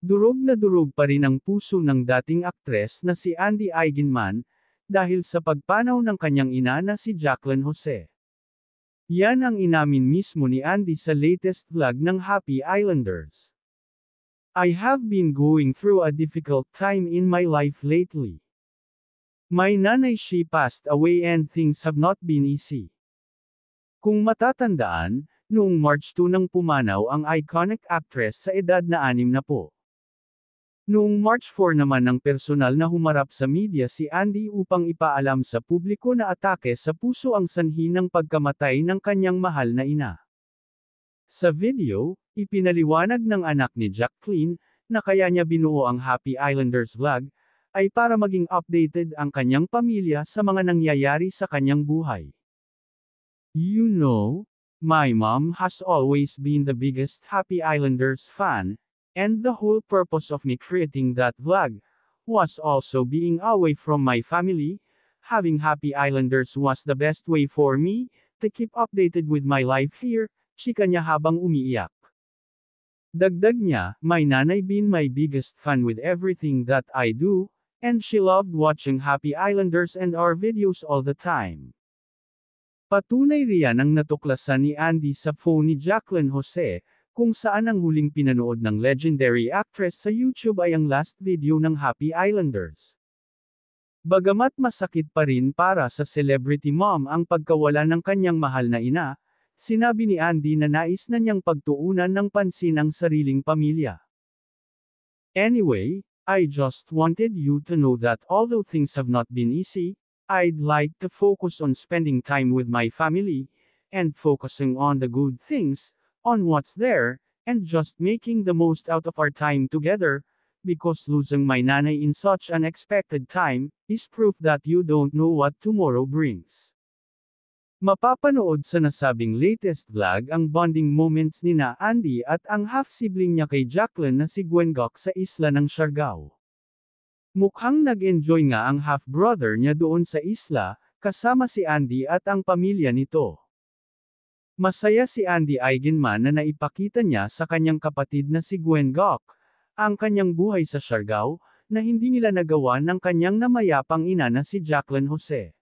Durog na durog pa rin ang puso ng dating aktres na si Andy Eigenman, dahil sa pagpanaw ng kanyang ina na si Jacqueline Jose. Yan ang inamin mismo ni Andy sa latest vlog ng Happy Islanders. I have been going through a difficult time in my life lately. My nanay, she passed away and things have not been easy. Kung matatandaan, noong March 2 nang pumanaw ang iconic actress sa edad na 60. Noong March 4 naman ng personal na humarap sa media si Andy upang ipaalam sa publiko na atake sa puso ang sanhi ng pagkamatay ng kanyang mahal na ina. Sa video, ipinaliwanag ng anak ni Jacqueline, na kaya niya binuo ang Happy Islanders vlog, ay para maging updated ang kanyang pamilya sa mga nangyayari sa kanyang buhay. You know, my mom has always been the biggest Happy Islanders fan. And the whole purpose of me creating that vlog was also being away from my family. Having Happy Islanders was the best way for me to keep updated with my life here, chika niya habang umiiyak. Dagdag niya, my nanay been my biggest fan with everything that I do, and she loved watching Happy Islanders and our videos all the time. Patunay riyan ang natuklasan ni Andy sa phone ni Jacqueline Jose, kung saan ang huling pinanood ng legendary actress sa YouTube ay ang last video ng Happy Islanders. Bagamat masakit pa rin para sa celebrity mom ang pagkawala ng kanyang mahal na ina, sinabi ni Andy na nais na niyang pagtuunan ng pansin ang sariling pamilya. Anyway, I just wanted you to know that although things have not been easy, I'd like to focus on spending time with my family, and focusing on the good things, on what's there, and just making the most out of our time together, because losing my nanay in such unexpected time, is proof that you don't know what tomorrow brings. Mapapanood sa nasabing latest vlog ang bonding moments nina Andy at ang half-sibling niya kay Jacqueline na si Gwen Gok sa isla ng Siargao. Mukhang nag-enjoy nga ang half-brother niya doon sa isla, kasama si Andy at ang pamilya nito. Masaya si Andy Eigenman na naipakita niya sa kanyang kapatid na si Gwen Gok, ang kanyang buhay sa Siargao, na hindi nila nagawa ng kanyang namayapang ina na si Jacqueline Jose.